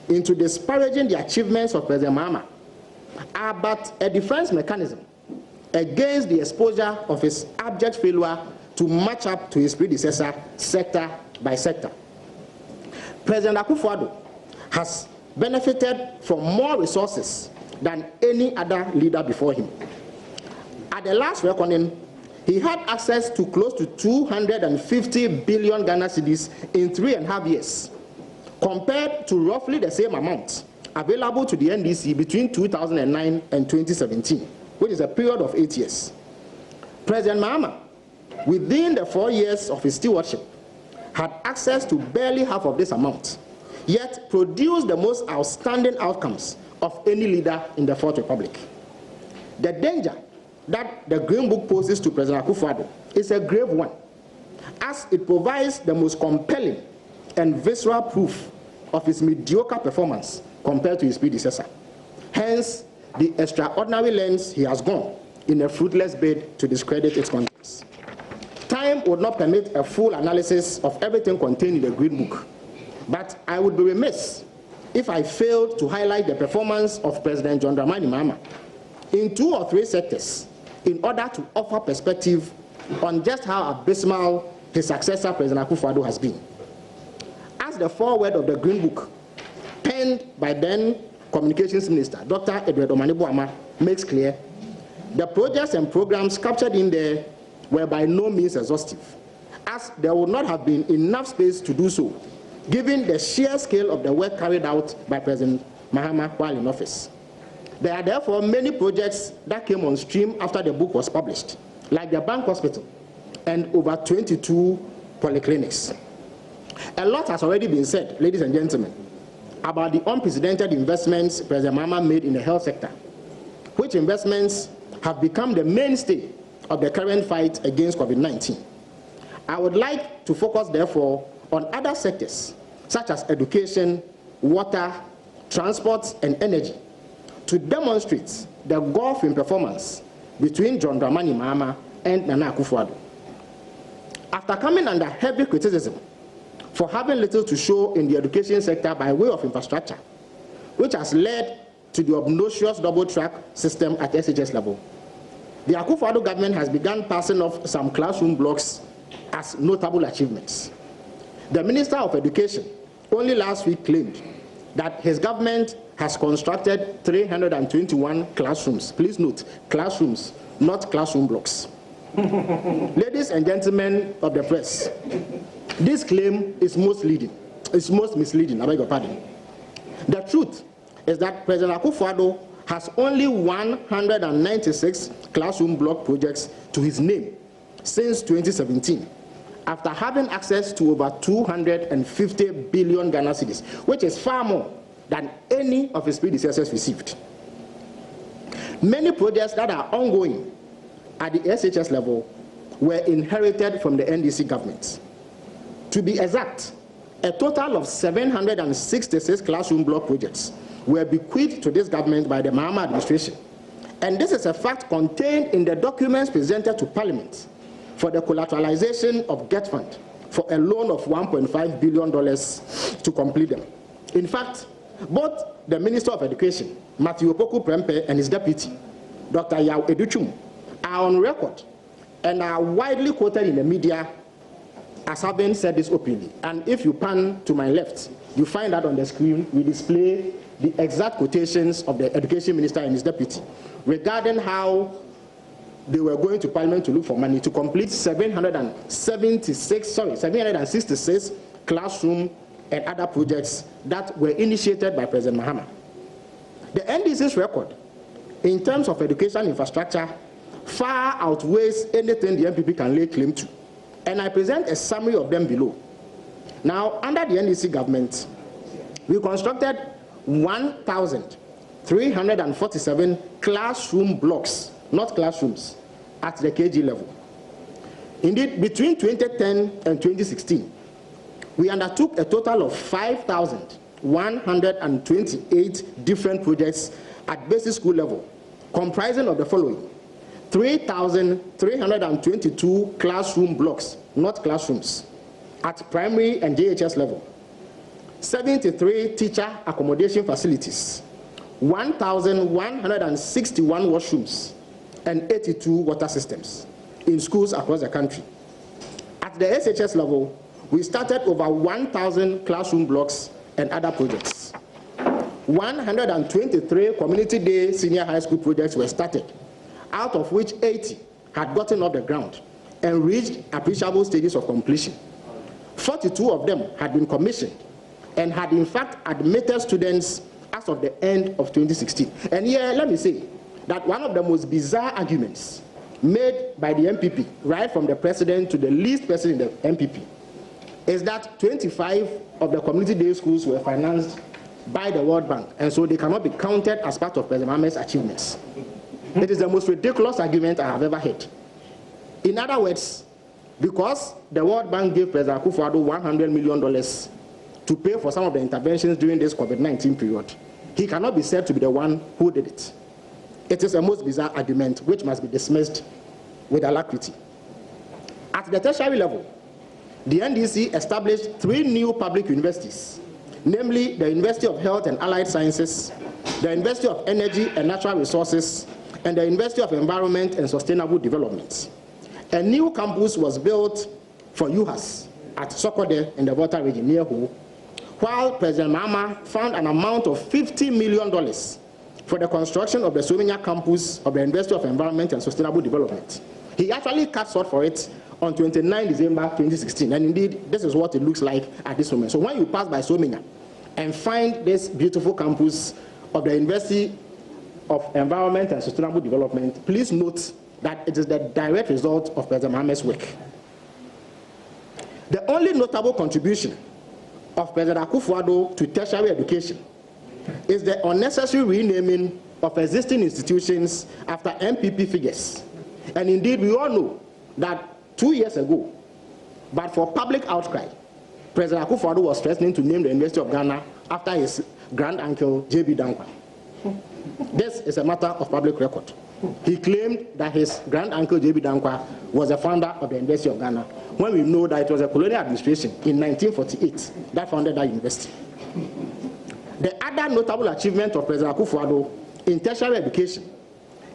into disparaging the achievements of President Mahama are but a defense mechanism against the exposure of his abject failure to match up to his predecessor sector by sector. President Akufo-Addo has benefited from more resources than any other leader before him. At the last reckoning, he had access to close to 250 billion Ghana cedis in 3.5 years, compared to roughly the same amount available to the NDC between 2009 and 2017, which is a period of 8 years. President Mahama, within the 4 years of his stewardship, had access to barely half of this amount, yet produced the most outstanding outcomes of any leader in the Fourth Republic. The danger that the Green Book poses to President Akufo-Addo is a grave one, as it provides the most compelling and visceral proof of his mediocre performance compared to his predecessor. Hence, the extraordinary lengths he has gone in a fruitless bid to discredit its contents. Time would not permit a full analysis of everything contained in the Green Book, but I would be remiss if I failed to highlight the performance of President John Dramani Mahama in 2 or 3 sectors in order to offer perspective on just how abysmal his successor, President Akufo-Addo, has been. As the foreword of the Green Book, penned by then Communications Minister, Dr. Edward Omanibuama, makes clear, the projects and programs captured in there were by no means exhaustive, as there would not have been enough space to do so, given the sheer scale of the work carried out by President Mahama while in office. There are therefore many projects that came on stream after the book was published, like the Bank Hospital and over 22 polyclinics. A lot has already been said, ladies and gentlemen, about the unprecedented investments President Mahama made in the health sector, which investments have become the mainstay of the current fight against COVID-19. I would like to focus, therefore, on other sectors, such as education, water, transport, and energy, to demonstrate the gulf in performance between John Dramani Mahama and Nana Akufo-Addo. After coming under heavy criticism for having little to show in the education sector by way of infrastructure, which has led to the obnoxious double-track system at SHS level, the Akufo-Addo government has begun passing off some classroom blocks as notable achievements. The Minister of Education only last week claimed that his government has constructed 321 classrooms. Please note, classrooms, not classroom blocks. Ladies and gentlemen of the press, this claim is most misleading. I beg your pardon. The truth is that President Akufo-Addo has only 196 classroom block projects to his name since 2017, after having access to over 250 billion Ghana cedis, which is far more than any of his predecessors received. Many projects that are ongoing at the SHS level were inherited from the NDC government. To be exact, a total of 766 classroom block projects were bequeathed to this government by the Mahama administration. And this is a fact contained in the documents presented to Parliament for the collateralization of GET Fund for a loan of $1.5 billion to complete them. In fact, both the Minister of Education, Matthew Opoku Prempeh, and his deputy, Dr. Yao Educhum, are on record and are widely quoted in the media as having said this openly. And if you pan to my left, you find that on the screen. We display the exact quotations of the Education Minister and his deputy regarding how they were going to Parliament to look for money to complete 766 classroom and other projects that were initiated by President Mahama. The NDC's record in terms of education infrastructure far outweighs anything the MPP can lay claim to. And I present a summary of them below. Now, under the NDC government, we constructed 1,347 classroom blocks, not classrooms, at the KG level. Indeed, between 2010 and 2016, we undertook a total of 5,128 different projects at basic school level, comprising of the following: 3,322 classroom blocks, not classrooms, at primary and JHS level, 73 teacher accommodation facilities, 1,161 washrooms, and 82 water systems in schools across the country. At the SHS level, we started over 1,000 classroom blocks and other projects. 123 community day senior high school projects were started, out of which 80 had gotten off the ground and reached appreciable stages of completion. 42 of them had been commissioned and had in fact admitted students as of the end of 2016. And here, let me say that one of the most bizarre arguments made by the MPP, right from the president to the least person in the MPP, is that 25 of the community day schools were financed by the World Bank, and so they cannot be counted as part of President Mahama's achievements. It is the most ridiculous argument I have ever heard. In other words, because the World Bank gave President Akufo-Addo $100 million to pay for some of the interventions during this COVID-19 period, he cannot be said to be the one who did it. It is a most bizarre argument which must be dismissed with alacrity. At the tertiary level, the NDC established 3 new public universities, namely the University of Health and Allied Sciences, the University of Energy and Natural Resources, and the University of Environment and Sustainable Development. A new campus was built for UHAS at Sokode in the Volta region near Ho, while President Mahama found an amount of $50 million for the construction of the Somenya campus of the University of Environment and Sustainable Development. He actually cut short for it on 29 December 2016, and indeed, this is what it looks like at this moment. So when you pass by Somenya and find this beautiful campus of the University of Environment and Sustainable Development, please note that it is the direct result of President Mahama's work. The only notable contribution of President Akufo-Addo to tertiary education is the unnecessary renaming of existing institutions after MPP figures. And indeed, we all know that 2 years ago, but for public outcry, President Akufo-Addo was threatening to name the University of Ghana after his grand-uncle, J.B. Dankwa. This is a matter of public record. He claimed that his grand-uncle, J.B. Dankwa, was the founder of the University of Ghana, when we know that it was a colonial administration in 1948 that founded that university. The other notable achievement of President Akufo-Addo in tertiary education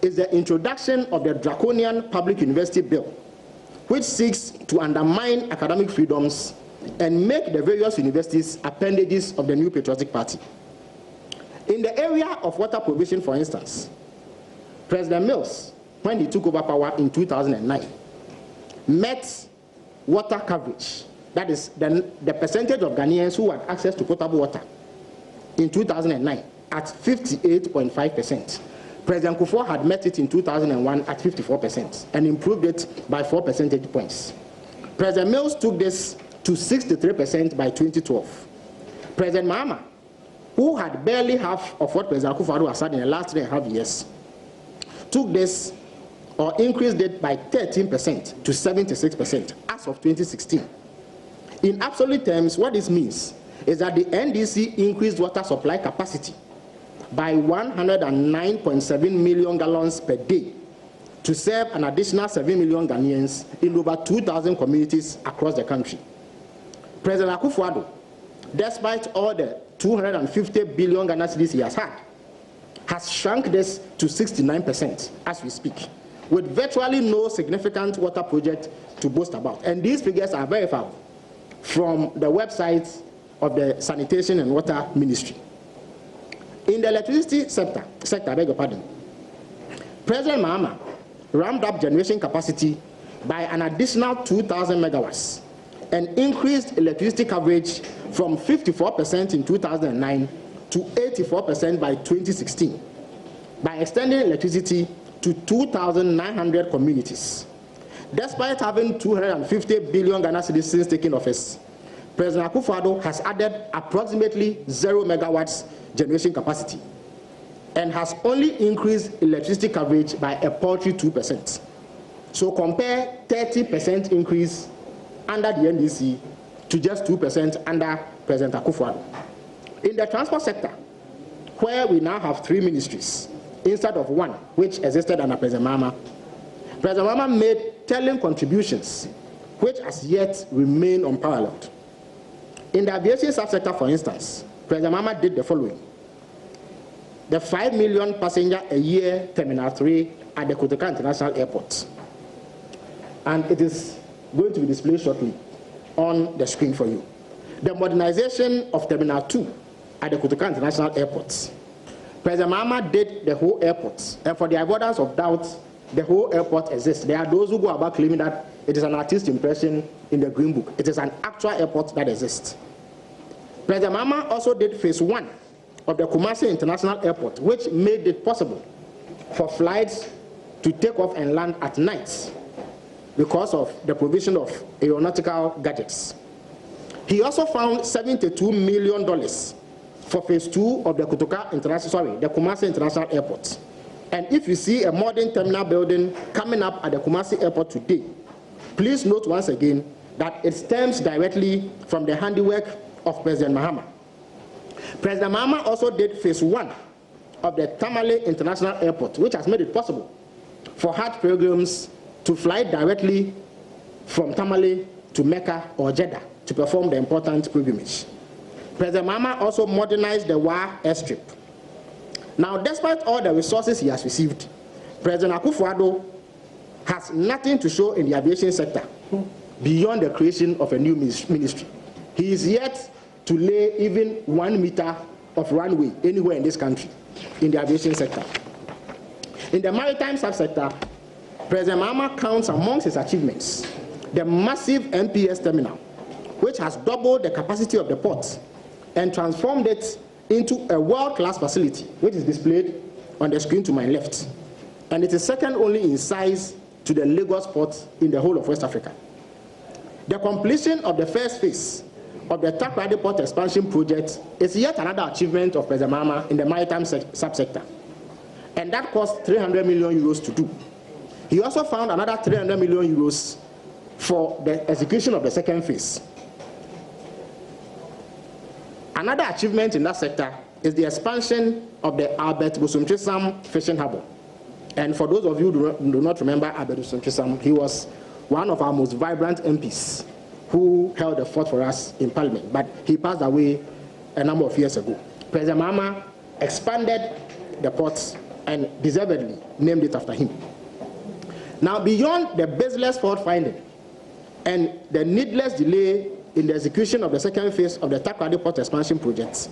is the introduction of the draconian Public University Bill, which seeks to undermine academic freedoms and make the various universities appendages of the new patriotic party. In the area of water provision, for instance, President Mills, when he took over power in 2009, met water coverage, that is the percentage of Ghanaians who had access to potable water, in 2009 at 58.5%. President Kufuor had met it in 2001 at 54% and improved it by 4 percentage points. President Mills took this to 63% by 2012. President Mahama, who had barely half of what President Akufo-Addo has had in the last 3.5 years, took this or increased it by 13% to 76% as of 2016. In absolute terms, what this means is that the NDC increased water supply capacity by 109.7 million gallons per day to serve an additional 7 million Ghanaians in over 2,000 communities across the country. President Akufo-Addo, despite all the 250 billion Ghana cedis he has had, has shrunk this to 69% as we speak, with virtually no significant water project to boast about. And these figures are verified from the website of the Sanitation and Water Ministry. In the electricity sector, I beg your pardon, President Mahama ramped up generation capacity by an additional 2,000 megawatts and increased electricity coverage from 54% in 2009 to 84% by 2016 by extending electricity to 2,900 communities. Despite having 250 billion Ghana cedis since taking office, President Akufo-Addo has added approximately 0 megawatts generation capacity and has only increased electricity coverage by a paltry 2%. So compare 30% increase under the NDC to just 2% under President Akufo-Addo. In the transport sector, where we now have 3 ministries instead of 1, which existed under President Mahama, President Mahama made telling contributions which as yet remain unparalleled. In the aviation subsector, for instance, President Mahama did the following. The 5 million passenger a year Terminal 3 at the Kotoka International Airport. And it is going to be displayed shortly on the screen for you. The modernization of Terminal 2 at the Kotoka International Airport. President Mahama did the whole airport. And for the avoidance of doubt, the whole airport exists. There are those who go about claiming that it is an artist's impression in the Green Book. It is an actual airport that exists. President Mahama also did phase 1 of the Kumasi International Airport, which made it possible for flights to take off and land at night because of the provision of aeronautical gadgets. He also found $72 million for phase 2 of the the Kumasi International Airport. And if you see a modern terminal building coming up at the Kumasi Airport today, please note once again that it stems directly from the handiwork of President Mahama. President Mahama also did phase 1 of the Tamale International Airport, which has made it possible for Hajj pilgrims to fly directly from Tamale to Mecca or Jeddah to perform the important pilgrimage. President Mahama also modernized the Wa airstrip. Now, despite all the resources he has received, President Akufo-Addo has nothing to show in the aviation sector beyond the creation of a new ministry. He is yet to lay even 1 meter of runway anywhere in this country in the aviation sector. In the maritime subsector, President Mahama counts amongst his achievements the massive MPS terminal, which has doubled the capacity of the port and transformed it into a world-class facility, which is displayed on the screen to my left. And it is second only in size to the Lagos port in the whole of West Africa. The completion of the first phase of the Takoradi Port Expansion Project is yet another achievement of President Mahama in the maritime subsector. And that cost 300 million euros to do. He also found another 300 million euros for the execution of the second phase. Another achievement in that sector is the expansion of the Albert Bosom-Twisam fishing harbour. And for those of you who do not remember Albert Bosom-Twisam, he was one of our most vibrant MPs who held the fort for us in Parliament, but he passed away a number of years ago. President Mahama expanded the port and deservedly named it after him. Now, beyond the baseless fault finding and the needless delay in the execution of the second phase of the Takoradi Port Expansion Project,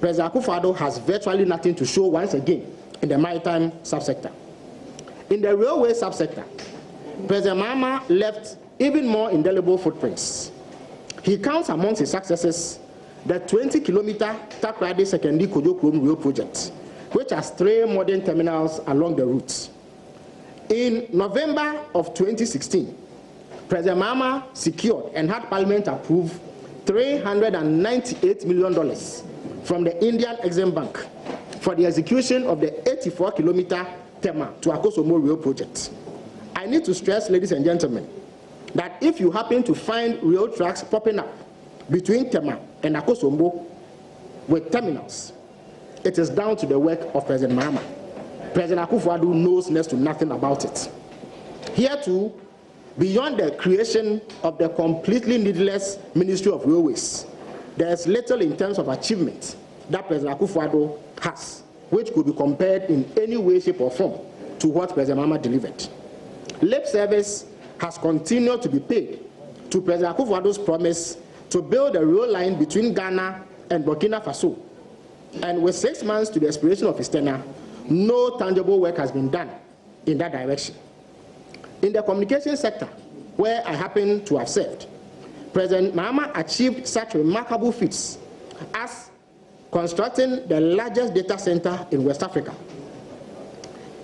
President Akufo-Addo has virtually nothing to show once again in the maritime subsector. In the railway subsector, President Mahama left even more indelible footprints. He counts amongst his successes the 20-kilometer Takoradi Secondary Kojo Kurom Rail Project, which has 3 modern terminals along the route. In November of 2016, President Mahama secured and had Parliament approve $398 million from the Indian Exim Bank for the execution of the 84-kilometer Tema to Akosombo Rail Project. I need to stress, ladies and gentlemen, that if you happen to find rail tracks popping up between Tema and Akosombo with terminals, it is down to the work of President Mahama. President Akufo-Addo knows next to nothing about it. Here too, beyond the creation of the completely needless Ministry of Railways, there is little in terms of achievement that President Akufo-Addo has, which could be compared in any way, shape, or form to what President Mahama delivered. Lip service has continued to be paid to President Akufo-Addo's promise to build a rail line between Ghana and Burkina Faso. And with 6 months to the expiration of his tenure, no tangible work has been done in that direction. In the communication sector, where I happen to have served, President Mahama achieved such remarkable feats as constructing the largest data center in West Africa.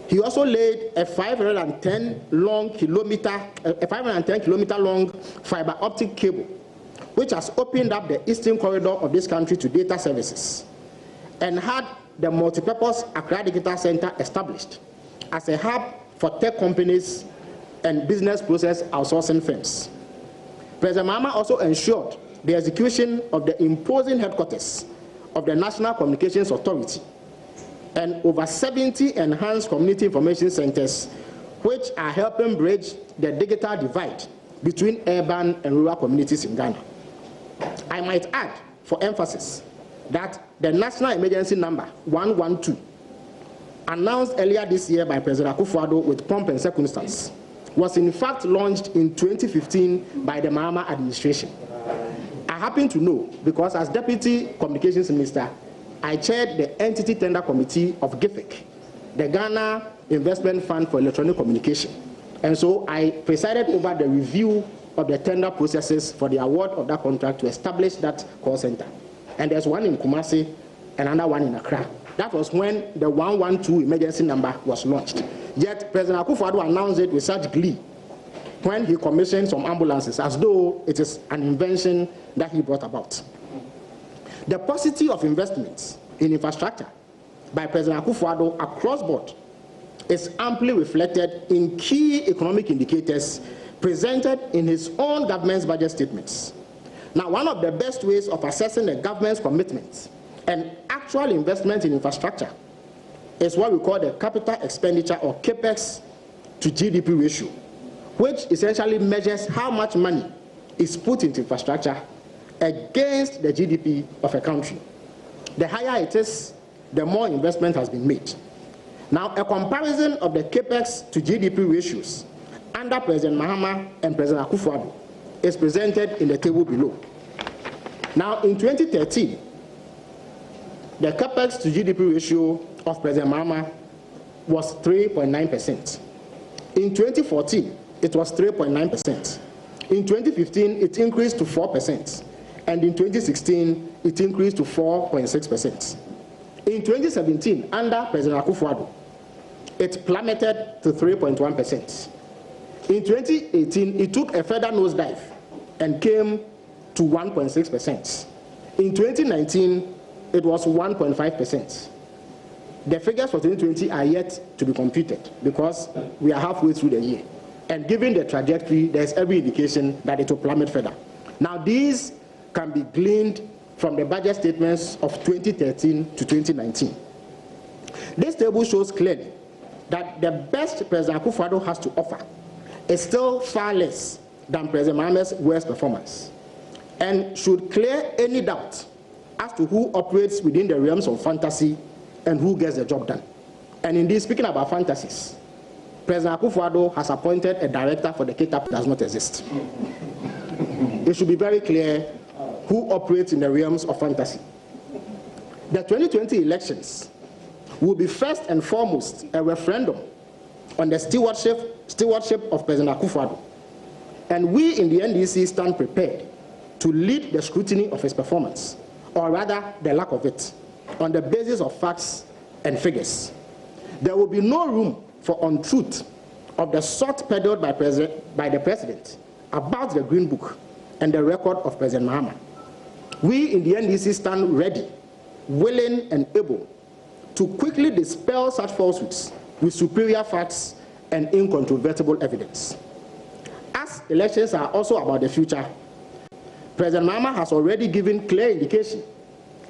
He also laid a 510-kilometer long fiber optic cable, which has opened up the eastern corridor of this country to data services, and had the multipurpose Accra Digital Center established as a hub for tech companies and business process outsourcing firms. President Mahama also ensured the execution of the imposing headquarters of the National Communications Authority and over 70 enhanced community information centers, which are helping bridge the digital divide between urban and rural communities in Ghana. I might add, for emphasis, that the National Emergency Number 112, announced earlier this year by President Akufo-Addo with pomp and circumstance, was in fact launched in 2015 by the Mahama administration. I happen to know because as Deputy Communications Minister, I chaired the Entity Tender Committee of GIFIC, the Ghana Investment Fund for Electronic Communication. And so I presided over the review of the tender processes for the award of that contract to establish that call center. And there's one in Kumasi and another one in Accra. That was when the 112 emergency number was launched. Yet President Akufo-Addo announced it with such glee when he commissioned some ambulances, as though it is an invention that he brought about. The paucity of investments in infrastructure by President Akufo-Addo across board is amply reflected in key economic indicators presented in his own government's budget statements. Now, one of the best ways of assessing the government's commitments and actual investment in infrastructure is what we call the capital expenditure or CAPEX to GDP ratio, which essentially measures how much money is put into infrastructure against the GDP of a country. The higher it is, the more investment has been made. Now, a comparison of the CAPEX to GDP ratios under President Mahama and President Akufo-Addo is presented in the table below. Now, in 2013, the CAPEX to GDP ratio of President Mahama was 3.9%. In 2014, it was 3.9%. In 2015, it increased to 4%. And in 2016, it increased to 4.6%. In 2017, under President Akufo-Addo, it plummeted to 3.1%. In 2018, it took a further nosedive and came to 1.6%. In 2019, it was 1.5%. The figures for 2020 are yet to be computed because we are halfway through the year. And given the trajectory, there's every indication that it will plummet further. Now, these can be gleaned from the budget statements of 2013 to 2019. This table shows clearly that the best President Akufo-Addo has to offer is still far less than President Mahama's worst performance, and should clear any doubt as to who operates within the realms of fantasy and who gets the job done. And indeed, speaking about fantasies, President Akufo-Addo has appointed a director for the KTAP that does not exist. It should be very clear who operates in the realms of fantasy. The 2020 elections will be first and foremost a referendum on the stewardship of President Akufo-Addo. And we in the NDC stand prepared to lead the scrutiny of his performance or rather the lack of it, on the basis of facts and figures. There will be no room for untruth of the sort peddled by the President about the Green Book and the record of President Mahama. We in the NDC stand ready, willing and able to quickly dispel such falsehoods with superior facts and incontrovertible evidence. As elections are also about the future, President Mahama has already given clear indication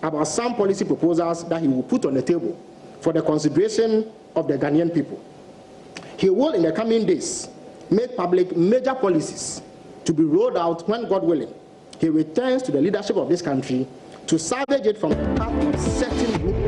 about some policy proposals that he will put on the table for the consideration of the Ghanaian people. He will, in the coming days, make public major policies to be rolled out when, God willing, he returns to the leadership of this country to salvage it from the path of certain groups